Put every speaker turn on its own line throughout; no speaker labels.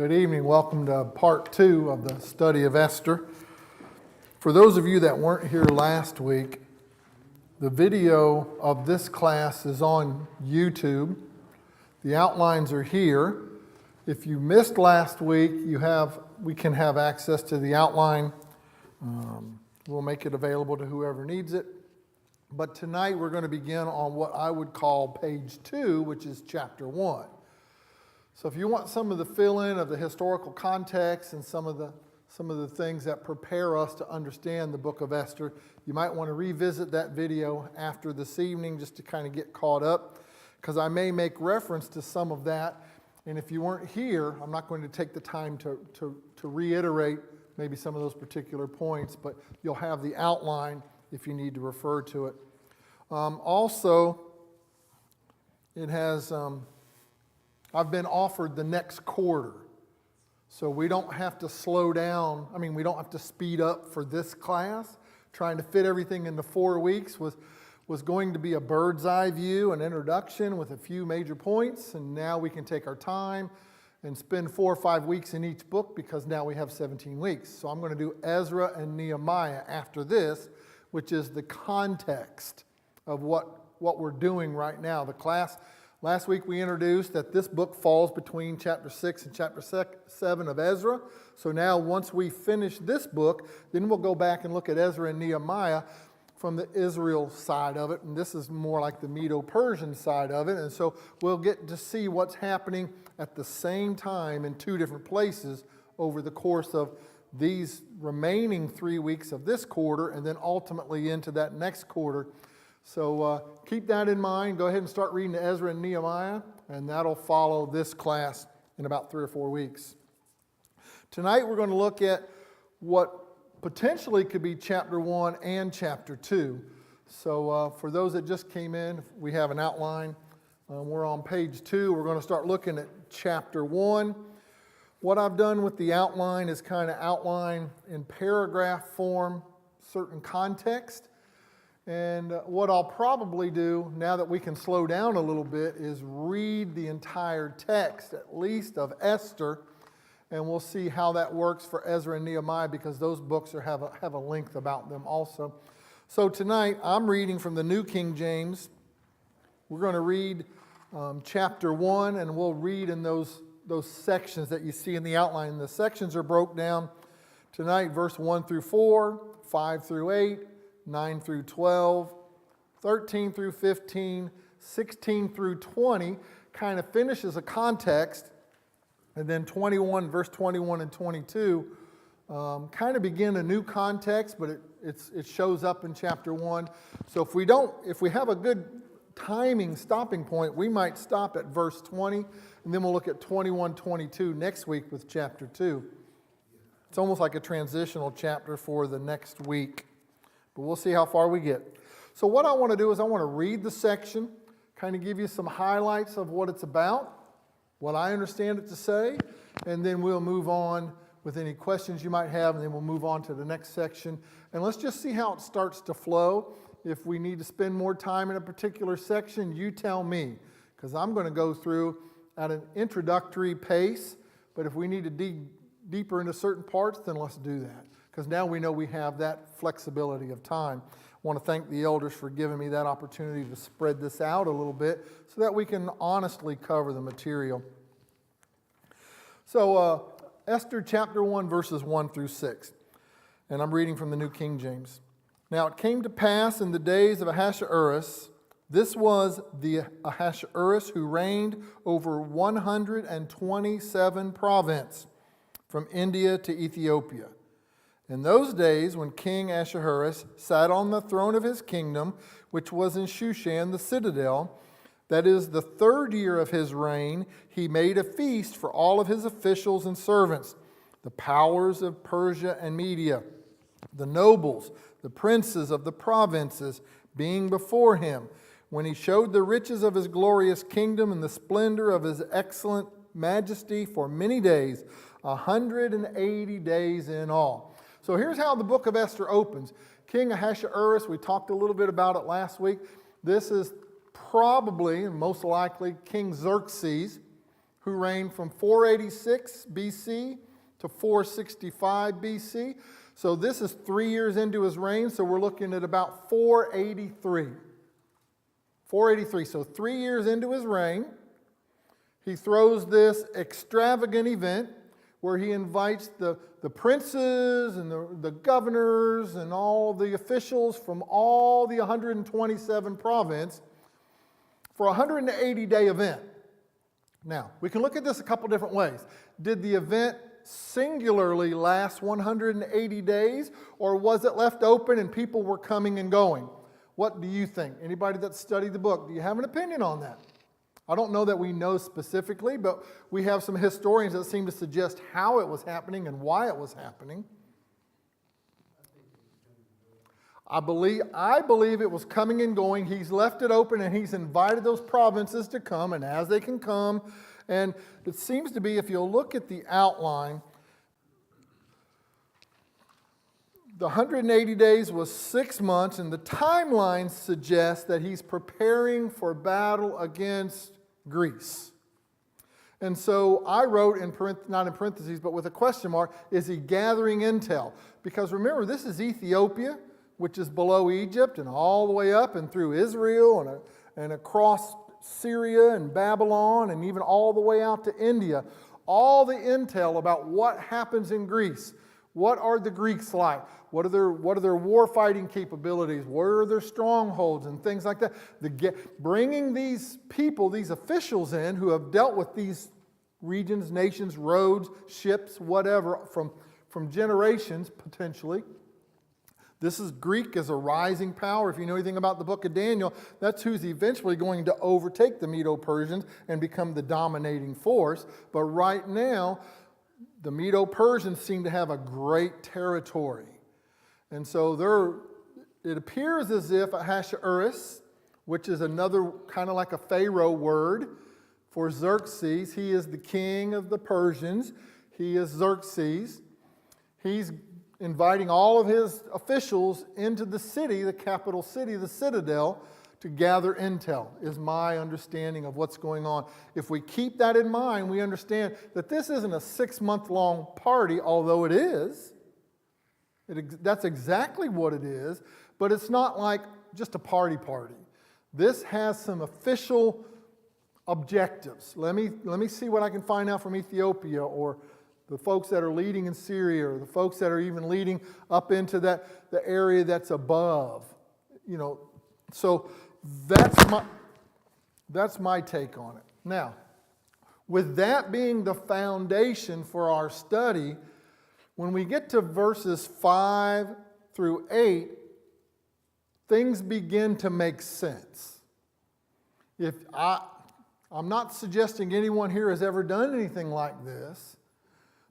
Good evening. Welcome to part 2 of the study of Esther. For those of you that weren't here last week, the video of this class is on YouTube. The outlines are here. If you missed last week, we can have access to the outline. We'll make it available to whoever needs it. But tonight we're going to begin on what I would call page 2, which is chapter 1. So if you want some of the fill-in of the historical context and some of the things that prepare us to understand the book of Esther, you might want to revisit that video after this evening just to kind of get caught up, because I may make reference to some of that. And if you weren't here, I'm not going to take the time to reiterate maybe some of those particular points, but you'll have the outline if you need to refer to it. Also, it has... I've been offered the next quarter, so we don't have to slow down. We don't have to speed up for this class. Trying to fit everything into 4 weeks was going to be a bird's eye view, an introduction with a few major points, and now we can take our time and spend 4 or 5 weeks in each book because now we have 17 weeks. So I'm going to do Ezra and Nehemiah after this, which is the context of what we're doing right now. The class... Last week we introduced that this book falls between chapter 6 and chapter 7 of Ezra. So now once we finish this book, then we'll go back and look at Ezra and Nehemiah from the Israel side of it. And this is more like the Medo-Persian side of it. And so we'll get to see what's happening at the same time in 2 different places over the course of these remaining 3 weeks of this quarter and then ultimately into that next quarter. So keep that in mind. Go ahead and start reading Ezra and Nehemiah, and that'll follow this class in about 3 or 4 weeks. Tonight we're going to look at what potentially could be chapter 1 and chapter 2. So for those that just came in, we have an outline. We're on page 2. We're going to start looking at chapter 1. What I've done with the outline is kind of outline in paragraph form certain context. And what I'll probably do, now that we can slow down a little bit, is read the entire text, at least of Esther, and we'll see how that works for Ezra and Nehemiah, because those books have a length about them also. So tonight, I'm reading from the New King James. We're going to read chapter 1, and we'll read in those sections that you see in the outline. The sections are broke down tonight, verse 1 through 4, 5 through 8, 9 through 12, 13 through 15, 16 through 20 kind of finishes a context, and then 21, verse 21 and 22 kind of begin a new context, but it shows up in chapter 1. So if we have a good timing stopping point, we might stop at verse 20, and then we'll look at 21, 22 next week with chapter 2. It's almost like a transitional chapter for the next week. But we'll see how far we get. So what I want to do is I want to read the section, kind of give you some highlights of what it's about, what I understand it to say, and then we'll move on with any questions you might have, and then we'll move on to the next section. And let's just see how it starts to flow. If we need to spend more time in a particular section, you tell me, because I'm going to go through at an introductory pace, but if we need to dig deeper into certain parts, then let's do that. Because now we know we have that flexibility of time. I want to thank the elders for giving me that opportunity to spread this out a little bit so that we can honestly cover the material. So Esther chapter 1, verses 1 through 6. And I'm reading from the New King James. Now it came to pass in the days of Ahasuerus, this was the Ahasuerus who reigned over 127 provinces from India to Ethiopia. In those days, when King Ahasuerus sat on the throne of his kingdom, which was in Shushan the citadel, that is the 3rd year of his reign, he made a feast for all of his officials and servants, the powers of Persia and Media, the nobles, the princes of the provinces, being before him, when he showed the riches of his glorious kingdom and the splendor of his excellent majesty for many days, 180 days in all. So here's how the book of Esther opens. King Ahasuerus, we talked a little bit about it last week. This is probably, and most likely, King Xerxes. who reigned from 486 BC to 465 BC. So this is 3 years into his reign, so we're looking at about 483. 483, so 3 years into his reign, he throws this extravagant event where he invites the princes and the governors and all the officials from all the 127 provinces for a 180-day event. Now, we can look at this a couple different ways. Did the event singularly last 180 days, or was it left open and people were coming and going? What do you think? Anybody that studied the book, do you have an opinion on that? I don't know that we know specifically, but we have some historians that seem to suggest how it was happening and why it was happening. I believe it was coming and going. He's left it open and he's invited those provinces to come, and as they can come, and it seems to be, if you'll look at the outline, the 180 days was 6 months, and the timeline suggests that he's preparing for battle against Greece. And so I wrote, not in parentheses, but with a question mark, is he gathering intel? Because remember, this is Ethiopia, which is below Egypt, and all the way up and through Israel and across Syria and Babylon, and even all the way out to India. All the intel about what happens in Greece. What are the Greeks like? What are their war fighting capabilities? Where are their strongholds and things like that? Bringing these people, these officials in who have dealt with these regions, nations, roads, ships, whatever, from generations potentially. This is Greek as a rising power. If you know anything about the book of Daniel, that's who's eventually going to overtake the Medo-Persians and become the dominating force. But right now, the Medo-Persians seem to have a great territory. And so it appears as if Ahasuerus, which is another kind of like a Pharaoh word for Xerxes, he is the king of the Persians. He is Xerxes. He's inviting all of his officials into the city, the capital city, the citadel, to gather intel, is my understanding of what's going on. If we keep that in mind, we understand that this isn't a 6-month-long party, although it is. That's exactly what it is, but it's not like just a party. This has some official objectives. Let me see what I can find out from Ethiopia, or the folks that are leading in Syria, or the folks that are even leading up into the area that's above. So that's my take on it. Now, with that being the foundation for our study, when we get to verses 5 through 8, things begin to make sense. I'm not suggesting anyone here has ever done anything like this,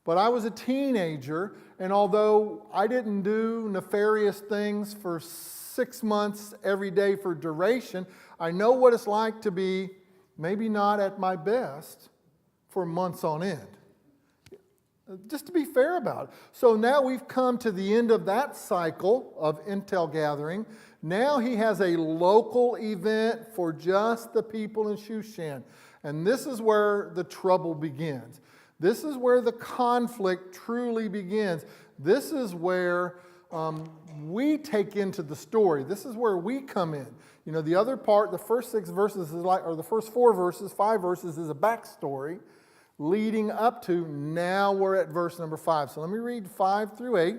but I was a teenager, and although I didn't do nefarious things for 6 months every day for duration, I know what it's like to be maybe not at my best for months on end. Just to be fair about it. So now we've come to the end of that cycle of intel gathering. Now he has a local event for just the people in Shushan. And this is where the trouble begins. This is where the conflict truly begins. This is where we take into the story. This is where we come in. The other part, the first 6 verses or the first 4 verses, 5 verses is a backstory leading up to, now we're at verse number 5. So let me read 5 through 8.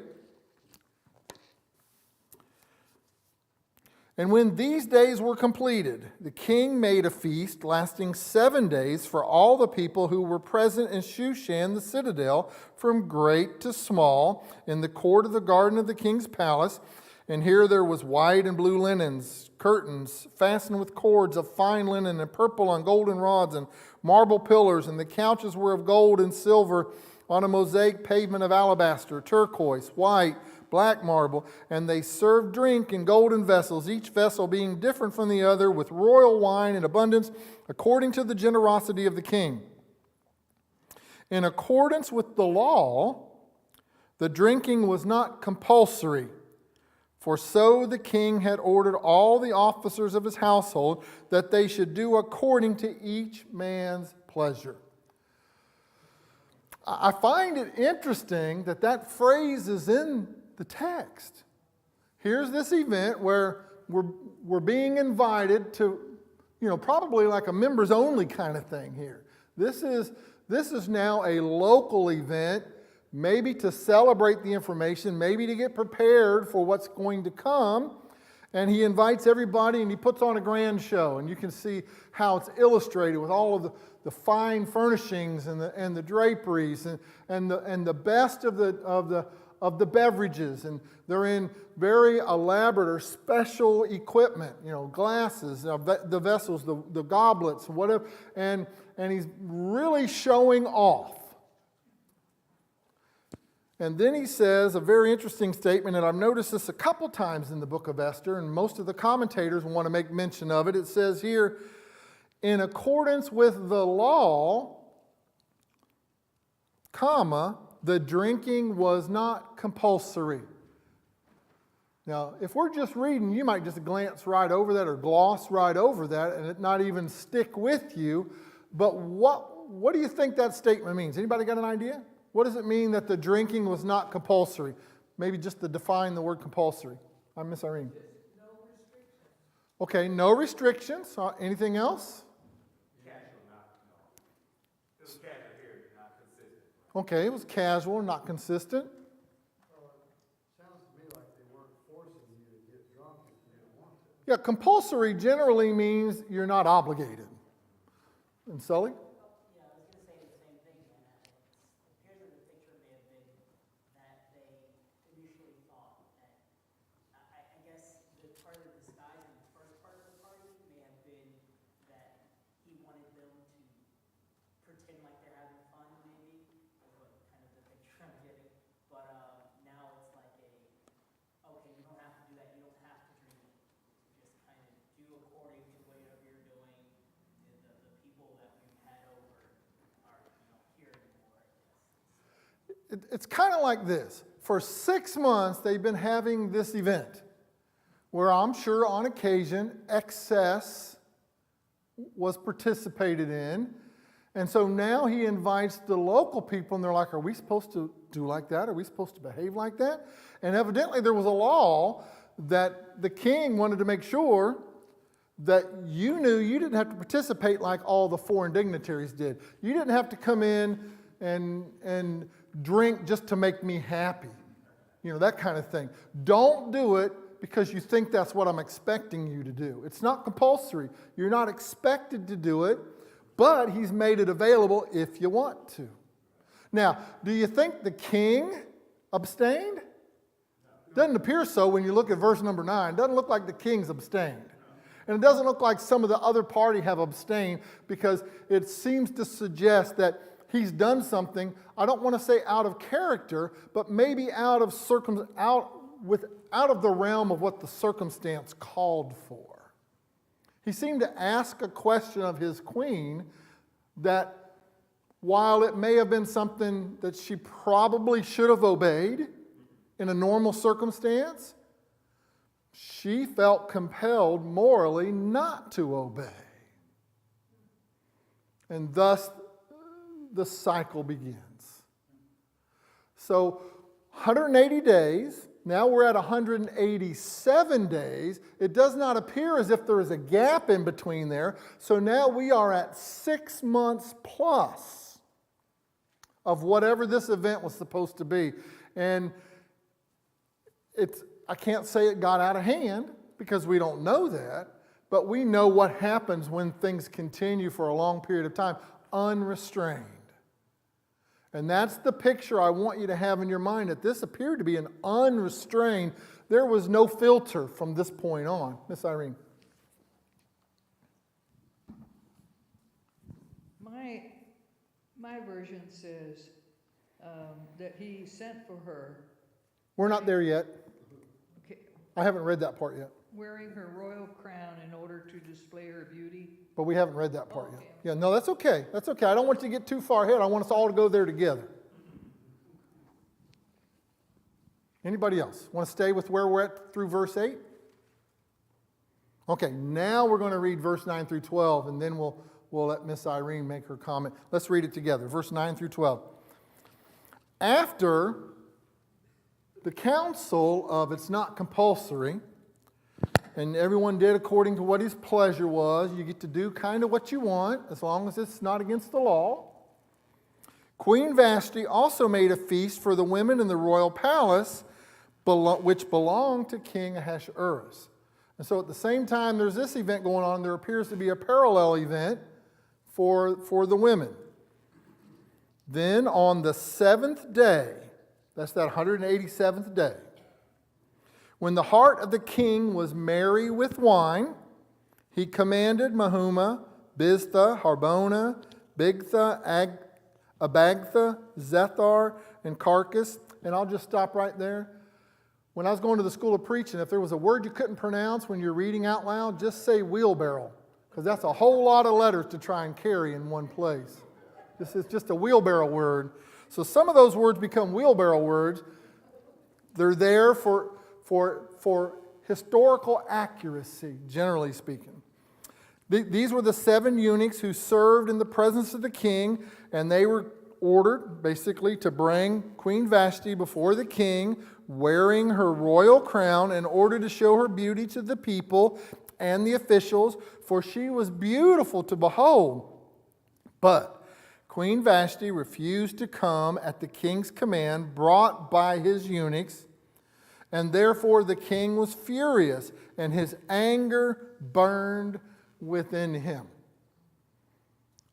And when these days were completed, the king made a feast lasting 7 days for all the people who were present in Shushan the citadel, from great to small, in the court of the garden of the king's palace. And here there was white and blue linens, curtains fastened with cords of fine linen and purple on golden rods, and marble pillars, and the couches were of gold and silver on a mosaic pavement of alabaster, turquoise, white, black marble, and they served drink in golden vessels, each vessel being different from the other, with royal wine in abundance, according to the generosity of the king. In accordance with the law, the drinking was not compulsory, for so the king had ordered all the officers of his household that they should do according to each man's pleasure. I find it interesting that that phrase is in the text. Here's this event where we're being invited to, probably like a members only kind of thing here. This is now a local event, maybe to celebrate the information, maybe to get prepared for what's going to come. And he invites everybody and he puts on a grand show. And you can see how it's illustrated with all of the fine furnishings and the draperies and the best of the beverages. And they're in very elaborate or special equipment, glasses, the vessels, the goblets, whatever. And he's really showing off. And then he says a very interesting statement, and I've noticed this a couple times in the book of Esther, and most of the commentators want to make mention of it. It says here, in accordance with the law, the drinking was not compulsory. Now, if we're just reading, you might just glance right over that or gloss right over that and it not even stick with you. But what do you think that statement means? Anybody got an idea? What does it mean that the drinking was not compulsory? Maybe just to define the word compulsory. Miss Irene.
No restrictions.
Okay, no restrictions. Anything else?
Casual, it was casual here, not consistent.
Okay, it was casual, not consistent.
Sounds to me like they weren't forcing you to get drunk if you didn't want to.
Yeah, compulsory generally means you're not obligated. And Sully?
Yeah, I was going to say the same thing, and it appears that the picture may have been that they initially thought that, I guess the part of the disguise in the first part of the party may have been that he wanted them to pretend like they're having fun, maybe, is what kind of the picture I'm getting. But now it's like okay, you don't have to do that, you don't have to drink it. Just kind of do according to whatever you're doing. The people that we've had over are here anymore, I guess.
It's kind of like this. For 6 months, they've been having this event where I'm sure on occasion excess was participated in. And so now he invites the local people and they're like, are we supposed to do like that? Are we supposed to behave like that? And evidently there was a law that the king wanted to make sure that you knew you didn't have to participate like all the foreign dignitaries did. You didn't have to come in and drink just to make me happy. That kind of thing. Don't do it because you think that's what I'm expecting you to do. It's not compulsory. You're not expected to do it, but he's made it available if you want to. Now, do you think the king abstained? Doesn't appear so when you look at verse number 9. Doesn't look like the king's abstained. And it doesn't look like some of the other party have abstained because it seems to suggest that he's done something, I don't want to say out of character, but maybe out of the realm of what the circumstance called for. He seemed to ask a question of his queen that while it may have been something that she probably should have obeyed in a normal circumstance, she felt compelled morally not to obey. And thus, the cycle begins. So, 180 days, now we're at 187 days. It does not appear as if there is a gap in between there. So now we are at 6 months plus of whatever this event was supposed to be. And I can't say it got out of hand because we don't know that, but we know what happens when things continue for a long period of time, unrestrained. And that's the picture I want you to have in your mind, that this appeared to be an unrestrained, there was no filter from this point on. Miss Irene.
My version says that he sent for her.
We're not there yet.
Okay,
I haven't read that part yet.
wearing her royal crown in order to display her beauty.
But we haven't read that part
Okay.
yet. Yeah, no, that's okay. That's okay. I don't want you to get too far ahead. I want us all to go there together. Anybody else? Want to stay with where we're at through verse 8? Okay, now we're going to read verse 9 through 12, and then we'll let Miss Irene make her comment. Let's read it together. Verse 9 through 12. After the council of it's not compulsory, and everyone did according to what his pleasure was, you get to do kind of what you want as long as it's not against the law. Queen Vashti also made a feast for the women in the royal palace, which belonged to King Ahasuerus. And so at the same time there's this event going on, there appears to be a parallel event for the women. Then on the 7th day, that's that 187th day, when the heart of the king was merry with wine, he commanded Mahuma, Biztha, Harbona, Bigtha, Abagtha, Zethar, and Carcass. And I'll just stop right there. When I was going to the school of preaching, if there was a word you couldn't pronounce when you're reading out loud, just say wheelbarrow, because that's a whole lot of letters to try and carry in one place. This is just a wheelbarrow word. So some of those words become wheelbarrow words. They're there for historical accuracy, generally speaking. These were the 7 eunuchs who served in the presence of the king, and they were ordered basically to bring Queen Vashti before the king, wearing her royal crown in order to show her beauty to the people and the officials, for she was beautiful to behold. But Queen Vashti refused to come at the king's command brought by his eunuchs, and therefore the king was furious, and his anger burned within him.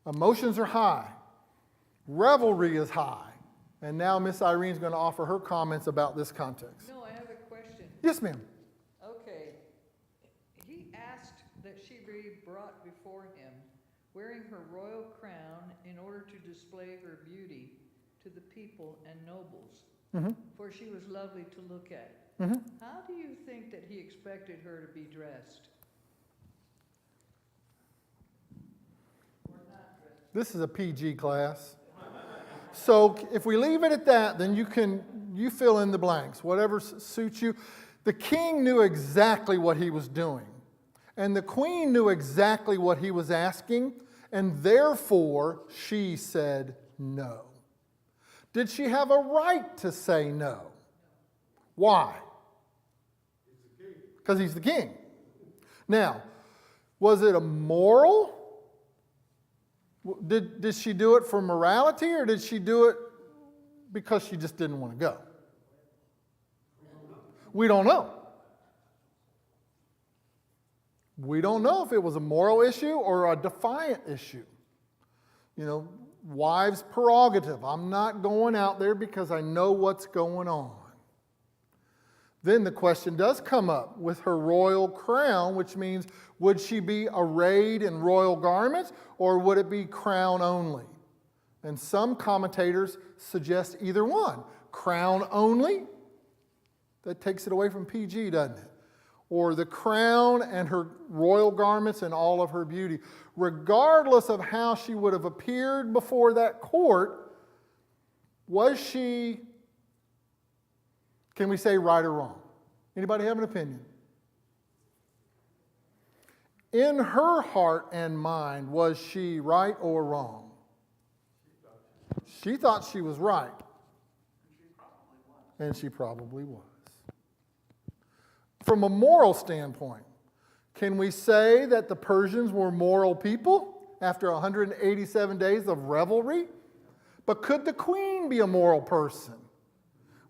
Emotions are high. Revelry is high. And now Miss Irene's going to offer her comments about this context.
No, I have a question.
Yes, ma'am.
Okay. He asked that she be brought before him, wearing her royal crown in order to display her beauty to the people and nobles, for she was lovely to look at. How do you think that he expected her to be dressed?
This is a PG class. So if we leave it at that, then you fill in the blanks, whatever suits you. The king knew exactly what he was doing. And the queen knew exactly what he was asking. And therefore, she said no. Did she have a right to say no? Why? Because he's the king. Now, was it a moral? Did she do it for morality, or did she do it because she just didn't want to go? We don't know. We don't know if it was a moral issue or a defiant issue. You know, wives' prerogative. I'm not going out there because I know what's going on. Then the question does come up with her royal crown, which means would she be arrayed in royal garments or would it be crown only? And some commentators suggest either one. Crown only, that takes it away from PG, doesn't it? Or the crown and her royal garments and all of her beauty. Regardless of how she would have appeared before that court, was she, can we say right or wrong? Anybody have an opinion? In her heart and mind, was she right or wrong? She thought she was right. And she probably was. From a moral standpoint, can we say that the Persians were moral people after 187 days of revelry? But could the queen be a moral person?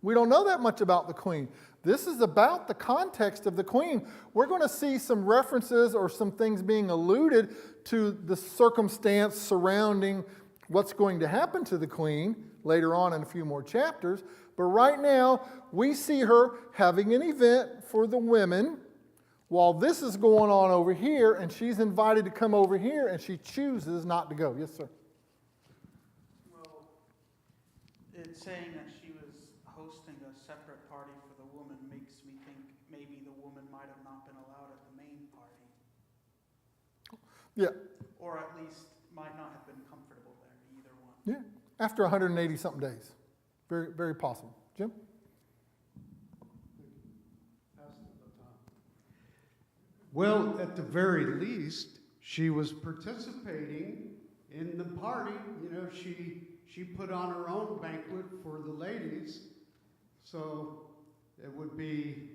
We don't know that much about the queen. This is about the context of the queen. We're going to see some references or some things being alluded to the circumstance surrounding what's going to happen to the queen later on in a few more chapters. But right now, we see her having an event for the women while this is going on over here, and she's invited to come over here, and she chooses not to go. Yes, sir?
Well, it's saying that she was hosting a separate party for the woman makes me think maybe the woman might have not been allowed at the main party.
Yeah.
Or at least might not have been comfortable there, either one.
Yeah. After 180-something days. Very, very possible. Jim?
Well, at the very least, she was participating in the party. You know, she put on her own banquet for the ladies. So it would be,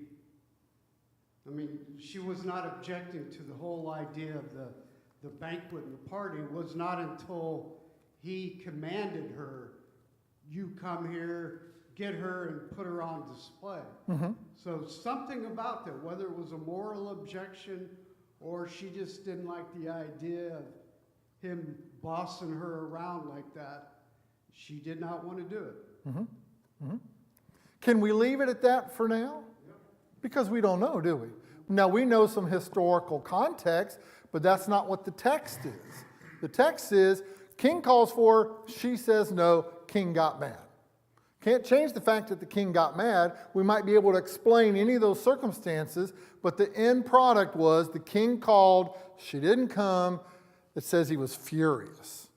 I mean, she was not objecting to the whole idea of the banquet and the party. It was not until he commanded her, you come here, get her and put her on display. So something about that, whether it was a moral objection or she just didn't like the idea of him bossing her around like that, she did not want to do it.
Can we leave it at that for now? Because we don't know, do we? Now, we know some historical context, but that's not what the text is. The text is, king calls for her, she says no, king got mad. Can't change the fact that the king got mad. We might be able to explain any of those circumstances, but the end product was the king called, she didn't come. It says he was furious.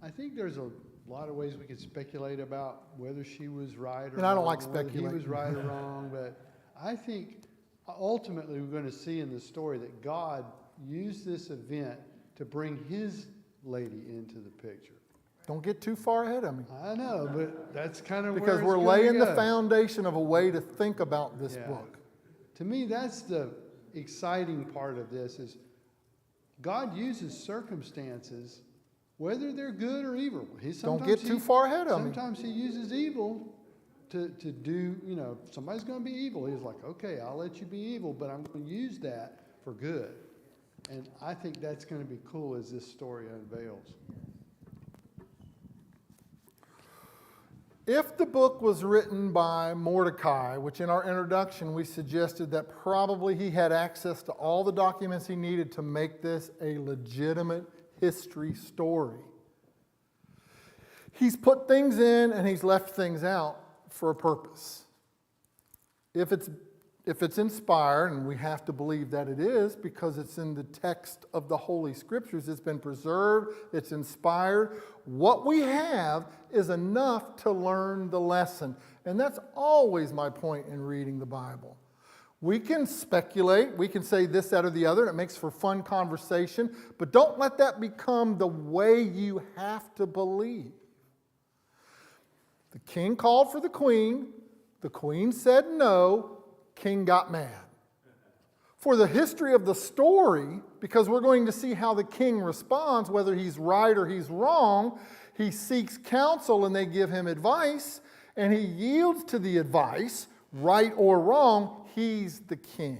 I think there's a lot of ways we could speculate about whether she was right or wrong.
And I don't like
whether
speculating.
he was right or wrong, but I think ultimately we're going to see in the story that God used this event to bring his lady into the picture.
Don't get too far ahead of me.
I know, but that's kind of
Because
where
we're
it's gonna
laying the
go.
foundation of a way to think about this
Yeah.
book.
To me, that's the exciting part of this is God uses circumstances, whether they're good or evil.
Don't get too far ahead of me.
Sometimes he uses evil to do, you know, somebody's going to be evil. He's like, okay, I'll let you be evil, but I'm going to use that for good. And I think that's going to be cool as this story unveils.
If the book was written by Mordecai, which in our introduction we suggested that probably he had access to all the documents he needed to make this a legitimate history story. He's put things in and he's left things out for a purpose. If it's inspired, and we have to believe that it is because it's in the text of the Holy Scriptures, it's been preserved, it's inspired. What we have is enough to learn the lesson. And that's always my point in reading the Bible. We can speculate, we can say this, that, or the other, and it makes for fun conversation, but don't let that become the way you have to believe. The king called for the queen said no, king got mad. For the history of the story, because we're going to see how the king responds, whether he's right or he's wrong, he seeks counsel and they give him advice, and he yields to the advice, right or wrong, he's the king.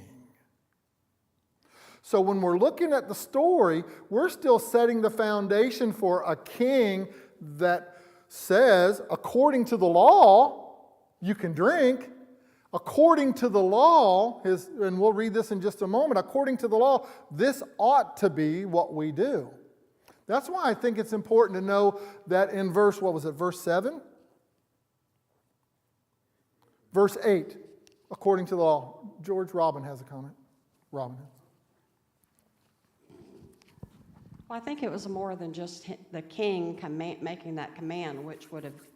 So when we're looking at the story, we're still setting the foundation for a king that says, according to the law, you can drink. According to the law, and we'll read this in just a moment, according to the law, this ought to be what we do. That's why I think it's important to know that in verse 7? Verse 8, according to the law. George Robin has a comment. Robin.
Well, I think it was more than just the king making that command, which would have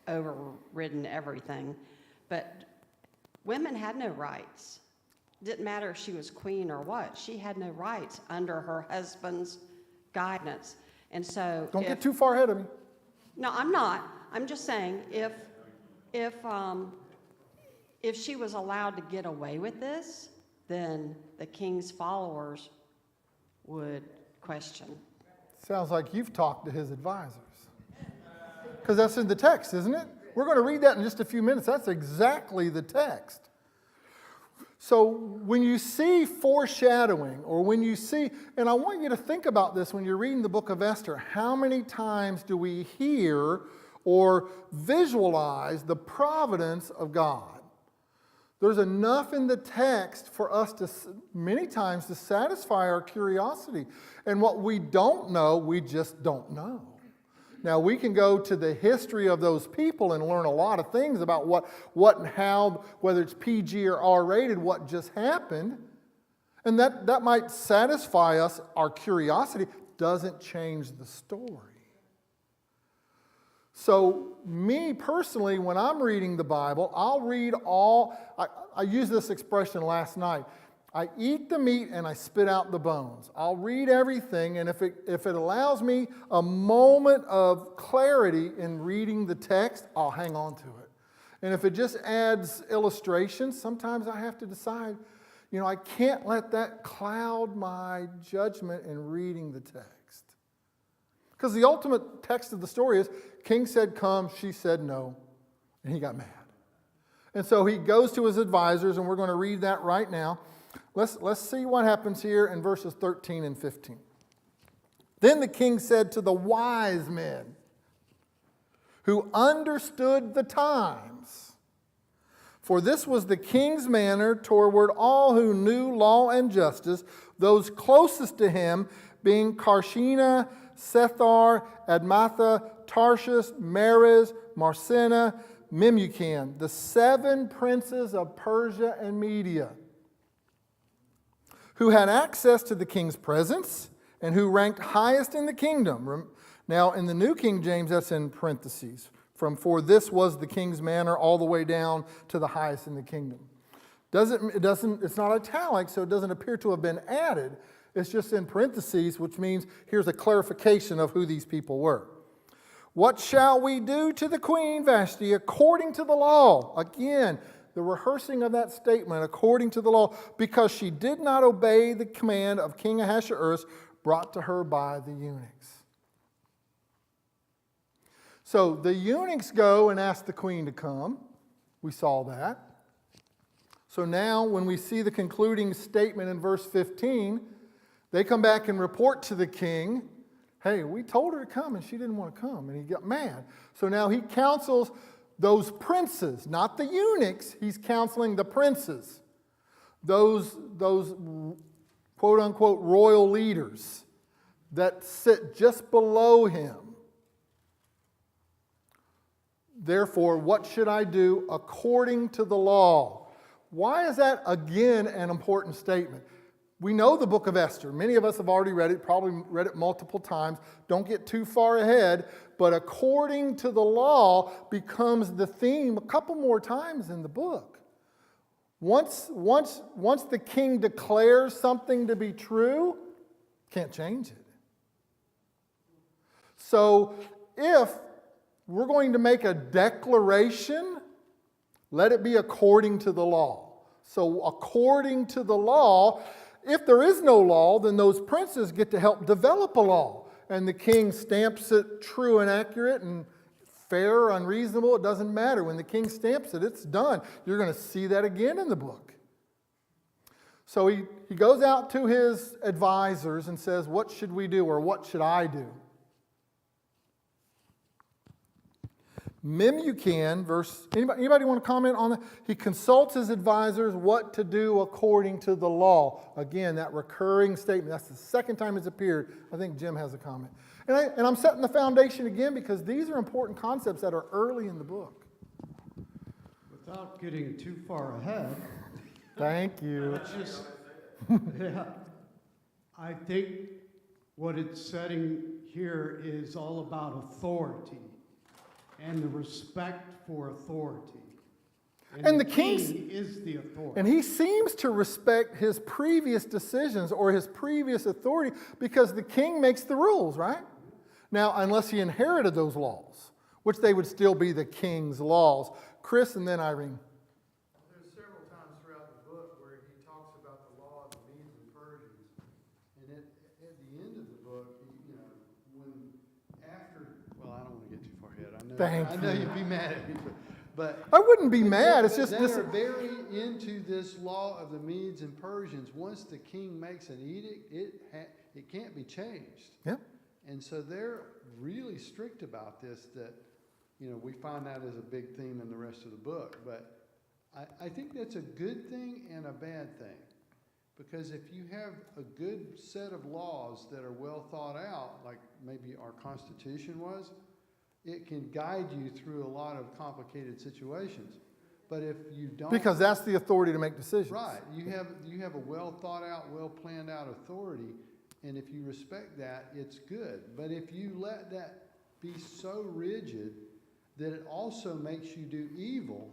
overridden everything. But women had no rights. Didn't matter if she was queen or what. She had no rights under her husband's guidance. And so
Don't get too far ahead of me.
No, I'm not. I'm just saying if she was allowed to get away with this, then the king's followers would question.
Sounds like you've talked to his advisors. Because that's in the text, isn't it? We're going to read that in just a few minutes. That's exactly the text. So when you see foreshadowing, or when you see, and I want you to think about this when you're reading the book of Esther, how many times do we hear or visualize the providence of God? There's enough in the text for us to, many times, to satisfy our curiosity. And what we don't know, we just don't know. Now, we can go to the history of those people and learn a lot of things about what and how, whether it's PG or R-rated, what just happened. And that might satisfy us, our curiosity, doesn't change the story. So, me personally, when I'm reading the Bible, I'll read I used this expression last night. I eat the meat and I spit out the bones. I'll read everything, and if it allows me a moment of clarity in reading the text, I'll hang on to it. And if it just adds illustrations, sometimes I have to decide, I can't let that cloud my judgment in reading the text. Because the ultimate text of the story is, king said come, she said no, and he got mad. And so he goes to his advisors, and we're going to read that right now. Let's see what happens here in verses 13 and 15. Then the king said to the wise men who understood the times, for this was the king's manner toward all who knew law and justice, those closest to him being Carshena, Sethar, Admatha, Tarshish, Meres, Marsena, Memucan, the 7 princes of Persia and Media, who had access to the king's presence and who ranked highest in the kingdom. Now, in the New King James, that's in parentheses. For this was the king's manner all the way down to the highest in the kingdom. It's not italic, so it doesn't appear to have been added. It's just in parentheses, which means here's a clarification of who these people were. What shall we do to the queen Vashti according to the law? Again, the rehearsing of that statement, according to the law, because she did not obey the command of King Ahasuerus brought to her by the eunuchs. So the eunuchs go and ask the queen to come. We saw that. So now when we see the concluding statement in verse 15, they come back and report to the king, hey, we told her to come and she didn't want to come, and he got mad. So now he counsels those princes, not the eunuchs, he's counseling the princes, those quote-unquote royal leaders that sit just below him. Therefore, what should I do according to the law? Why is that, again, an important statement? We know the book of Esther. Many of us have already read it, probably read it multiple times. Don't get too far ahead. But according to the law becomes the theme a couple more times in the book. Once the king declares something to be true, can't change it. So if we're going to make a declaration, let it be according to the law. So according to the law, if there is no law, then those princes get to help develop a law. And the king stamps it true and accurate and fair or unreasonable. It doesn't matter. When the king stamps it, it's done. You're going to see that again in the book. So he goes out to his advisors and says, what should we do, or what should I do? Memucan, anybody want to comment on that? He consults his advisors what to do according to the law. Again, that recurring statement. That's the second time it's appeared. I think Jim has a comment. And I'm setting the foundation again because these are important concepts that are early in the book.
Without getting too far ahead,
Thank you.
yeah, I think what it's setting here is all about authority and the respect for authority.
And the
king
king
is the authority.
And he seems to respect his previous decisions or his previous authority because the king makes the rules, right? Now, unless he inherited those laws, which they would still be the king's laws. Chris and then Irene.
There's several times throughout the book where he talks about the law of the Medes and Persians. And at the end of the book, well, I don't want to get too far ahead. I know you'd be mad at me, but
I wouldn't be mad. It's just
they
this.
are very into this law of the Medes and Persians. Once the king makes an edict, it can't be changed.
Yeah.
And so they're really strict about this. That we find that as a big theme in the rest of the book. But I think that's a good thing and a bad thing, because if you have a good set of laws that are well thought out, like maybe our Constitution was, it can guide you through a lot of complicated situations. But if you don't...
Because that's the authority to make decisions.
Right. You have a well thought out, well planned out authority, and if you respect that, it's good. But if you let that be so rigid that it also makes you do evil,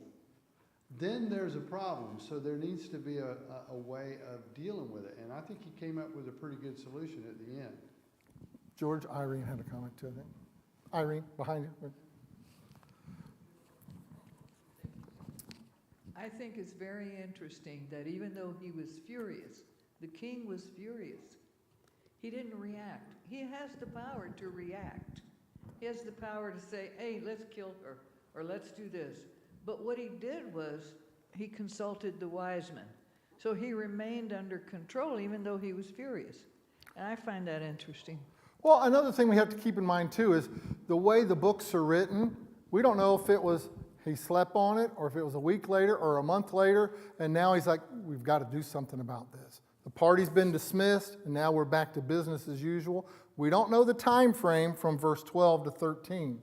then there's a problem. So there needs to be a way of dealing with it. And I think he came up with a pretty good solution at the end.
George, Irene had a comment too, I think. Irene, behind you.
I think it's very interesting that even though he was furious, the king was furious, he didn't react. He has the power to react. He has the power to say, hey, let's kill her, or let's do this. But what he did was, he consulted the wise men. So he remained under control even though he was furious. And I find that interesting.
Well, another thing we have to keep in mind too is the way the books are written, we don't know if it was he slept on it or if it was a week later or a month later, and now he's like, we've got to do something about this. The party's been dismissed, and now we're back to business as usual. We don't know the time frame from verse 12 to 13.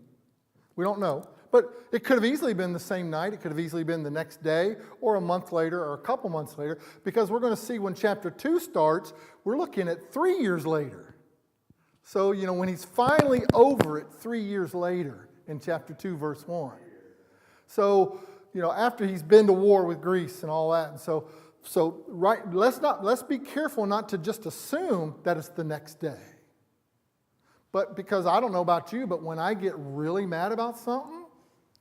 We don't know. But it could have easily been the same night. It could have easily been the next day or a month later or a couple months later, because we're going to see when chapter 2 starts, we're looking at 3 years later. So, when he's finally over it 3 years later in chapter 2, verse 1. So, after he's been to war with Greece and all that. And so right, let's be careful not to just assume that it's the next day. But because I don't know about you, but when I get really mad about something,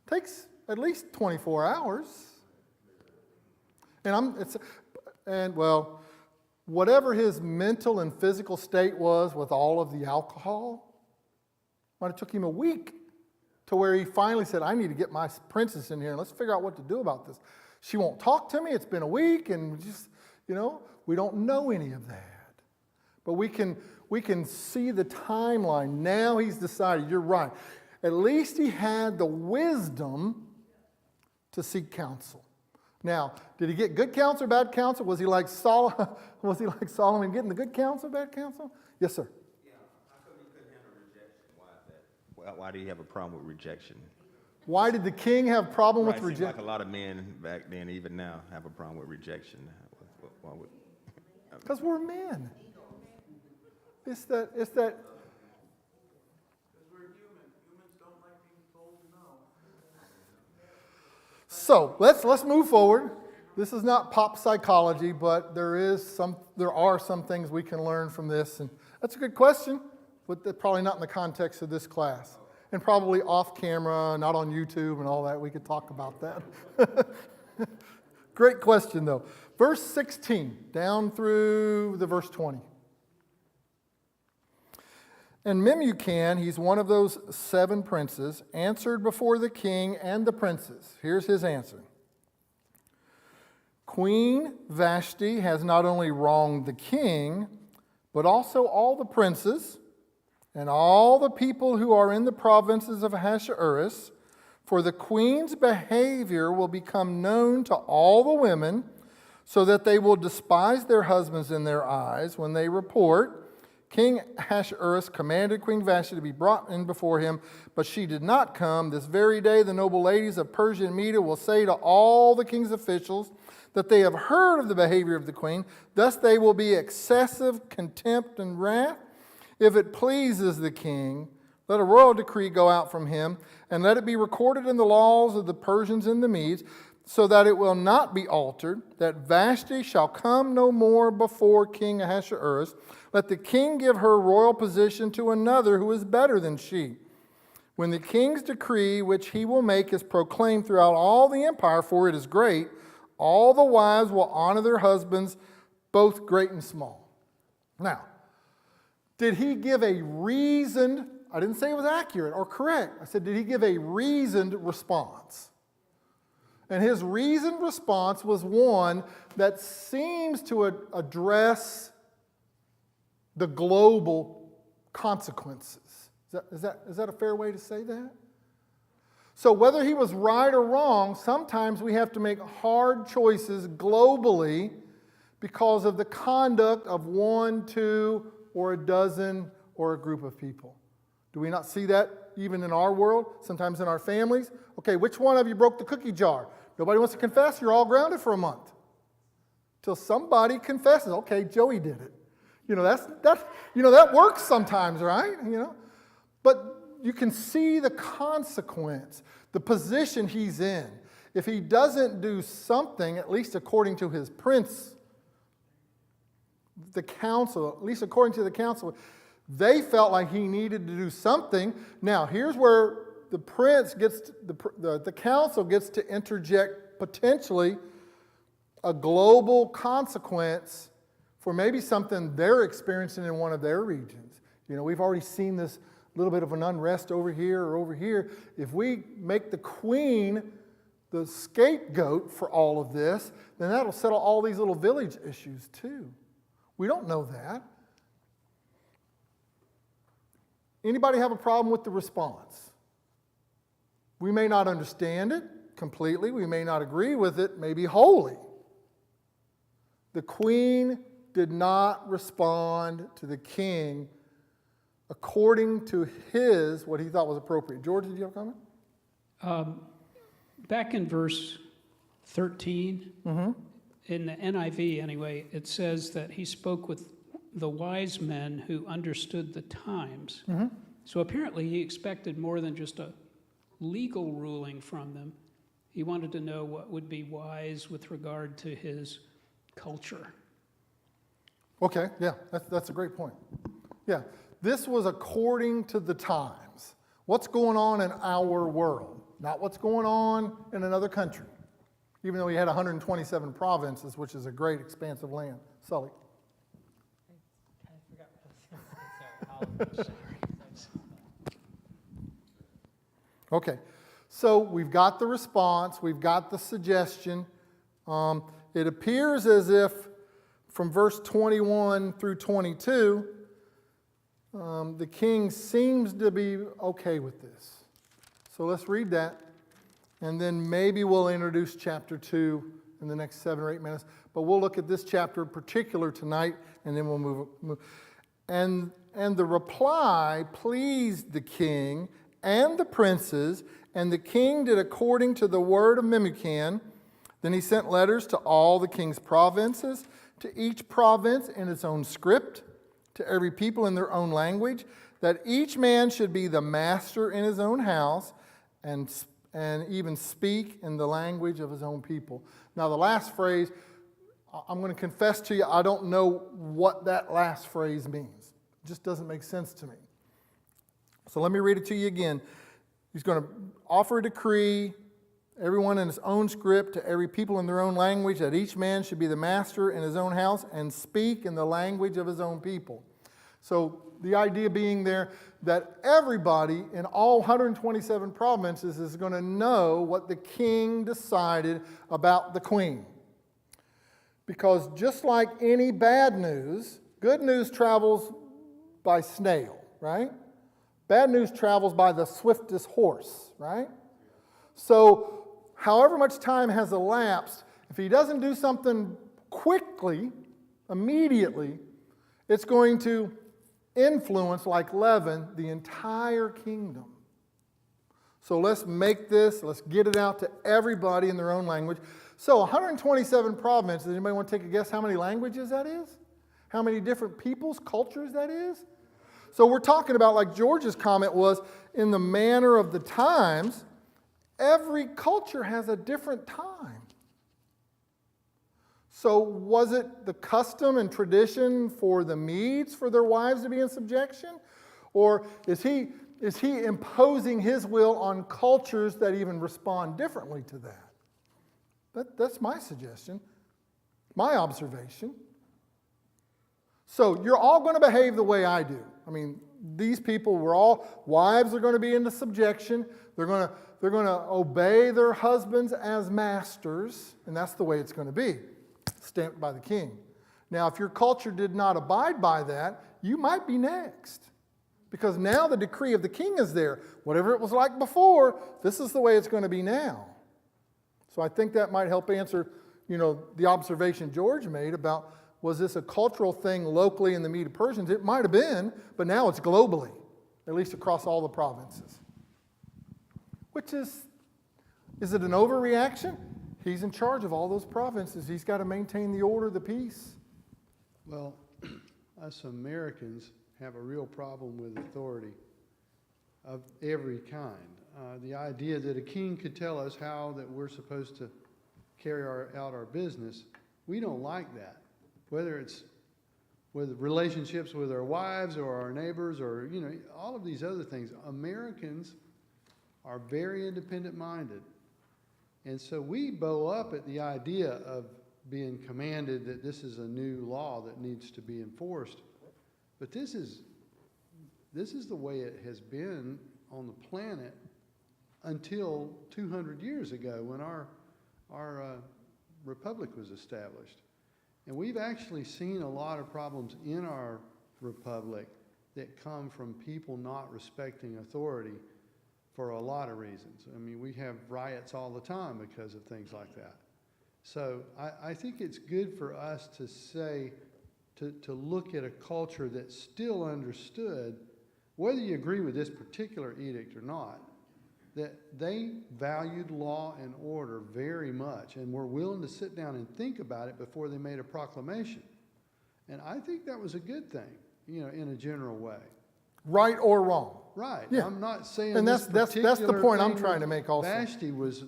it takes at least 24 hours. And whatever his mental and physical state was with all of the alcohol, might have took him a week to where he finally said, I need to get my princess in here and let's figure out what to do about this. She won't talk to me. It's been a week, and just, we don't know any of that. But we can see the timeline. Now he's decided, you're right. At least he had the wisdom to seek counsel. Now, did he get good counsel or bad counsel? Was he like Solomon? Was he like Solomon getting the good counsel, bad counsel? Yes, sir.
Yeah, how come he couldn't handle rejection? Why is that? Why do you have a problem with rejection?
Why did the king have a problem with
Seems
rejection?
like a lot of men back then, even now, have a problem with rejection. Why would?
Because we're men. It's that.
Because we're human. Humans don't like being told no.
So let's move forward. This is not pop psychology, but there are some things we can learn from this, and that's a good question, but probably not in the context of this class, and probably off camera, not on YouTube and all that. We could talk about that. Great question, though. Verse 16 down through the verse 20. And Memucan, he's one of those 7 princes, answered before the king and the princes. Here's his answer. Queen Vashti has not only wronged the king, but also all the princes and all the people who are in the provinces of Ahasuerus, for the queen's behavior will become known to all the women, so that they will despise their husbands in their eyes when they report. King Ahasuerus commanded Queen Vashti to be brought in before him, but she did not come. This very day the noble ladies of Persia and Media will say to all the king's officials that they have heard of the behavior of the queen. Thus they will be excessive contempt and wrath. If it pleases the king, let a royal decree go out from him, and let it be recorded in the laws of the Persians and the Medes, so that it will not be altered, that Vashti shall come no more before King Ahasuerus. Let the king give her royal position to another who is better than she. When the king's decree, which he will make, is proclaimed throughout all the empire, for it is great, all the wives will honor their husbands, both great and small. Now, did he give a reasoned, I didn't say it was accurate or correct, I said, did he give a reasoned response? And his reasoned response was one that seems to address the global consequences. Is that a fair way to say that? So whether he was right or wrong, sometimes we have to make hard choices globally because of the conduct of 1, 2, or a dozen or a group of people. Do we not see that even in our world, sometimes in our families? Okay, which one of you broke the cookie jar? Nobody wants to confess, you're all grounded for a month. Till somebody confesses, okay, Joey did it. That works sometimes, right? But you can see the consequence, the position he's in. If he doesn't do something, at least according to his prince, the council, at least according to the council, they felt like he needed to do something. Now, here's where the prince gets to, the council gets to interject potentially a global consequence for maybe something they're experiencing in one of their regions. You know, we've already seen this little bit of an unrest over here or over here. If we make the queen the scapegoat for all of this, then that'll settle all these little village issues too. We don't know that. Anybody have a problem with the response? We may not understand it completely. We may not agree with it, maybe wholly. The queen did not respond to the king according to his, what he thought was appropriate. George, did you have a comment?
Back in verse 13, in the NIV anyway, it says that he spoke with the wise men who understood the times. So apparently he expected more than just a legal ruling from them. He wanted to know what would be wise with regard to his culture.
Okay, yeah, that's a great point. Yeah, this was according to the times. What's going on in our world, not what's going on in another country, even though he had 127 provinces, which is a great expanse of land. Sully.
I forgot what I was going to say. Sorry.
Okay, so we've got the response, we've got the suggestion. It appears as if from verse 21 through 22, the king seems to be okay with this. So let's read that, and then maybe we'll introduce chapter 2 in the next 7 or 8 minutes. But we'll look at this chapter in particular tonight, and then we'll move. And the reply pleased the king and the princes, and the king did according to the word of Memucan. Then he sent letters to all the king's provinces, to each province in its own script, to every people in their own language, that each man should be the master in his own house, and even speak in the language of his own people. Now the last phrase, I'm going to confess to you, I don't know what that last phrase means. It just doesn't make sense to me. So let me read it to you again. He's going to offer a decree, everyone in his own script, to every people in their own language, that each man should be the master in his own house and speak in the language of his own people. So the idea being there that everybody in all 127 provinces is going to know what the king decided about the queen. Because just like any bad news, good news travels by snail, right? Bad news travels by the swiftest horse, right? So however much time has elapsed, if he doesn't do something quickly, immediately, it's going to influence, like leaven, the entire kingdom. So let's make this, let's get it out to everybody in their own language. So 127 provinces, anybody want to take a guess how many languages that is? How many different peoples, cultures that is? So we're talking about, like George's comment was, in the manner of the times, every culture has a different time. So was it the custom and tradition for the Medes for their wives to be in subjection? Or is he imposing his will on cultures that even respond differently to that? That's my suggestion, my observation. So you're all going to behave the way I do. I mean, these people were all, wives are going to be into subjection. They're going to obey their husbands as masters, and that's the way it's going to be, stamped by the king. Now, if your culture did not abide by that, you might be next. Because now the decree of the king is there. Whatever it was like before, this is the way it's going to be now. So I think that might help answer, the observation George made about, was this a cultural thing locally in the Medo-Persians? It might have been, but now it's globally, at least across all the provinces. Which is it an overreaction? He's in charge of all those provinces. He's got to maintain the order, the peace.
Well, us Americans have a real problem with authority. of every kind. The idea that a king could tell us how that we're supposed to carry out our business, we don't like that. Whether it's with relationships with our wives or our neighbors or, you know, all of these other things. Americans are very independent minded. And so we bow up at the idea of being commanded that this is a new law that needs to be enforced. But this is the way it has been on the planet until 200 years ago when our republic was established. And we've actually seen a lot of problems in our republic that come from people not respecting authority for a lot of reasons. I mean, we have riots all the time because of things like that. So I think it's good for us to say, to look at a culture that still understood, whether you agree with this particular edict or not, that they valued law and order very much and were willing to sit down and think about it before they made a proclamation. And I think that was a good thing, you know, in a general way.
Right or wrong.
Right.
Yeah.
I'm not saying
And
this
that's the
particular
point I'm
thing
trying to
with
make also.
Vashti was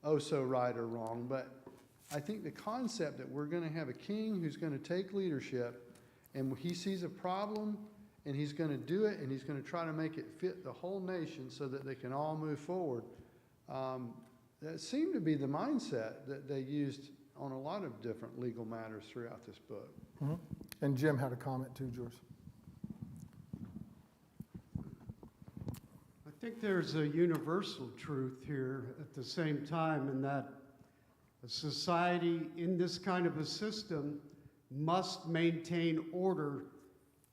oh so right or wrong, but I think the concept that we're going to have a king who's going to take leadership and he sees a problem and he's going to do it and he's going to try to make it fit the whole nation so that they can all move forward. That seemed to be the mindset that they used on a lot of different legal matters throughout this book.
Mm-hmm. And Jim had a comment too, George.
I think there's a universal truth here at the same time, in that a society in this kind of a system must maintain order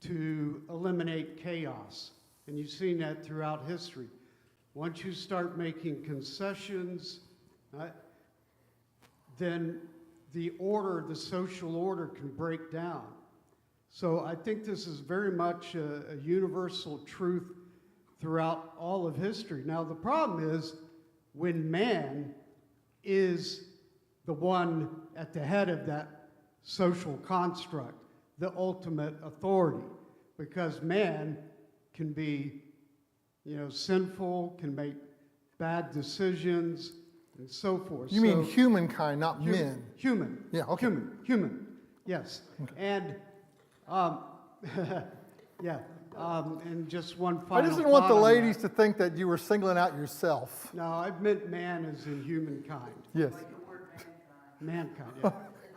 to eliminate chaos. And you've seen that throughout history. Once you start making concessions, then the order, the social order, can break down. So I think this is very much a universal truth throughout all of history. Now, the problem is when man is the one at the head of that social construct, the ultimate authority, because man can be, you know, sinful, can make bad decisions, and so forth.
You mean humankind, not
Hu-
men.
Human.
Yeah, okay.
Human, yes. And, yeah, and just one
I
final
just didn't want the
thought on
ladies
that.
to think that you were singling out yourself.
No, I meant man as in humankind.
Yes.
Mankind, yeah.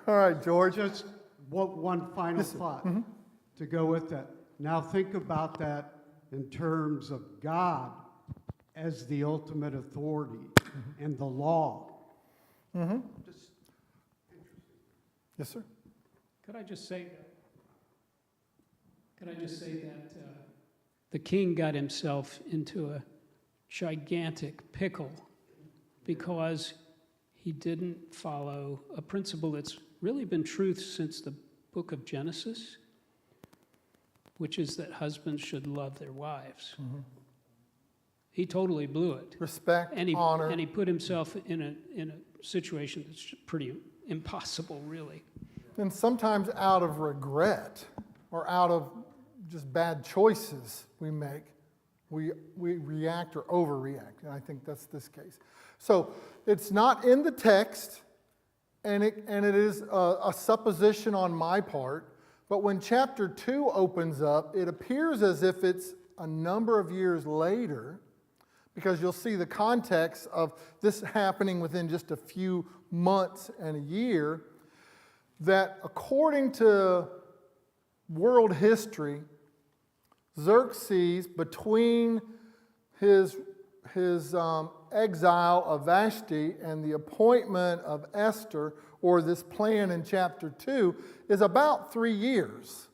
All right, George.
Just one final thought to go with that. Now think about that in terms of God as the ultimate authority and the law.
Yes, sir.
Could I just say that the king got himself into a gigantic pickle because he didn't follow a principle that's really been truth since the book of Genesis, which is that husbands should love their wives. He totally blew it.
Respect,
And he,
honor.
and he put himself in a situation that's pretty impossible, really.
And sometimes out of regret or out of just bad choices we make, we react or overreact. And I think that's this case. So it's not in the text, and it is a supposition on my part. But when chapter 2 opens up, it appears as if it's a number of years later, because you'll see the context of this happening within just a few months and a year, that according to world history, Xerxes, between his exile of Vashti and the appointment of Esther, or this plan in chapter 2, is about 3 years.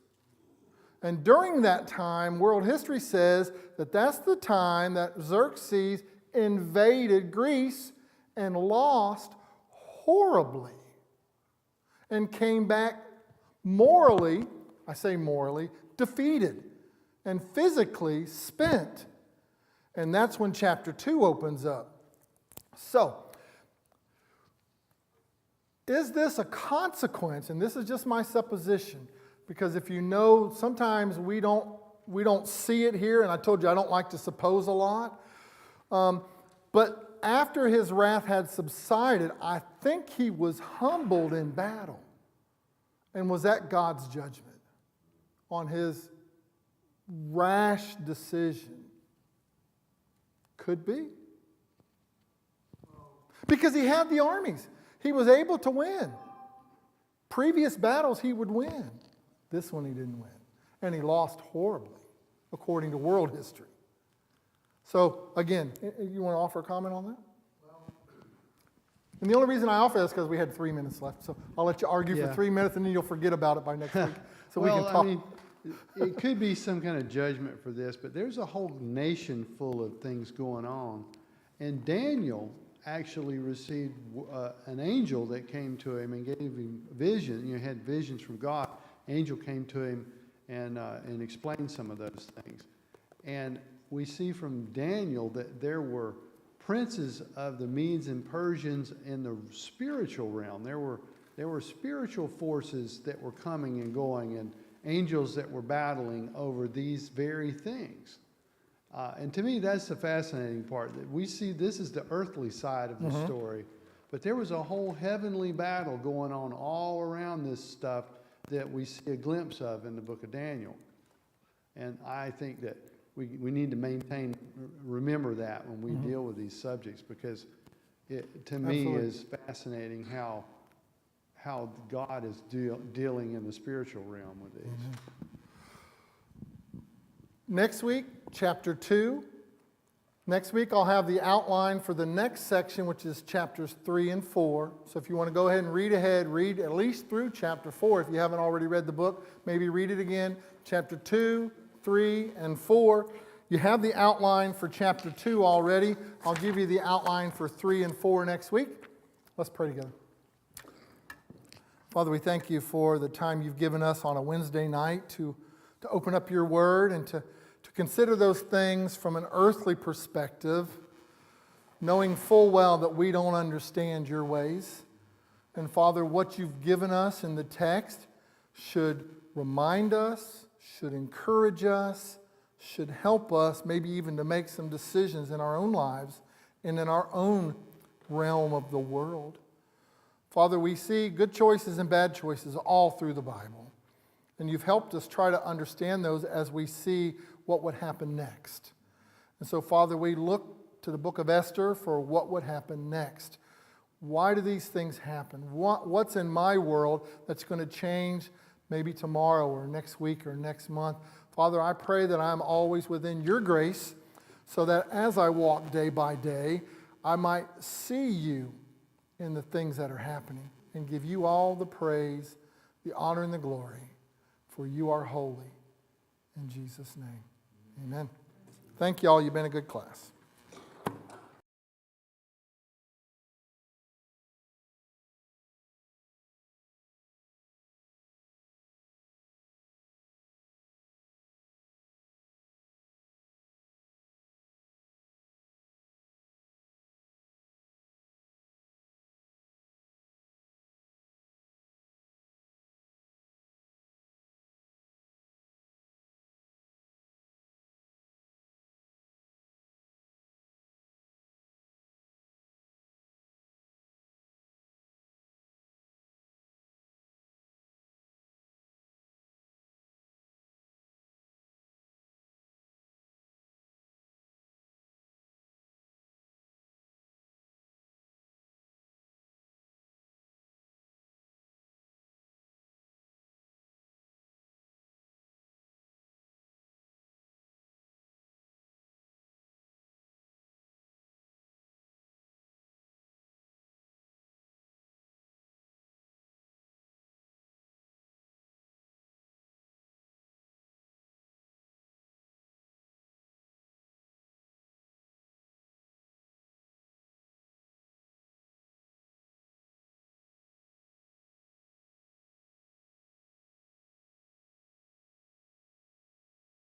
And during that time, world history says that that's the time that Xerxes invaded Greece and lost horribly and came back morally, I say morally, defeated and physically spent. And that's when chapter 2 opens up. So, is this a consequence? And this is just my supposition, because if you know, sometimes we don't see it here, and I told you I don't like to suppose a lot. But after his wrath had subsided, I think he was humbled in battle. And was that God's judgment on his rash decision? Could be. Because he had the armies. He was able to win. Previous battles he would win. This one he didn't win. And he lost horribly, according to world history. So, again, you want to offer a comment on that? And the only reason I offer this is because we had 3 minutes left. So I'll let you argue for 3 minutes, and then you'll forget about it by next week. So we can talk.
I mean, it could be some kind of judgment for this, but there's a whole nation full of things going on. And Daniel actually received an angel that came to him and gave him vision. You know, had visions from God. Angel came to him and explained some of those things. And we see from Daniel that there were princes of the Medes and Persians in the spiritual realm. There were spiritual forces that were coming and going, and angels that were battling over these very things. And to me, that's the fascinating part. That we see this is the earthly side of the story, but there was a whole heavenly battle going on all around this stuff that we see a glimpse of in the book of Daniel. And I think that we need to remember that when we deal with these subjects, because it, to me, is fascinating how God is dealing in the spiritual realm with these.
Next week, chapter 2. Next week, I'll have the outline for the next section, which is chapters 3 and 4. So if you want to go ahead and read ahead, read at least through chapter 4. If you haven't already read the book, maybe read it again. Chapter 2, 3, and 4. You have the outline for chapter 2 already. I'll give you the outline for 3 and 4 next week. Let's pray together. Father, we thank you for the time you've given us on a Wednesday night to open up your word and to consider those things from an earthly perspective, knowing full well that we don't understand your ways. And Father, what you've given us in the text should remind us, should encourage us, should help us maybe even to make some decisions in our own lives and in our own realm of the world. Father, we see good choices and bad choices all through the Bible. And you've helped us try to understand those as we see what would happen next. And so, Father, we look to the book of Esther for what would happen next. Why do these things happen? What's in my world that's going to change maybe tomorrow or next week or next month? Father, I pray that I'm always within your grace so that as I walk day by day, I might see you in the things that are happening and give you all the praise, the honor, and the glory, for you are holy. In Jesus' name, amen. Thank you all. You've been a good class.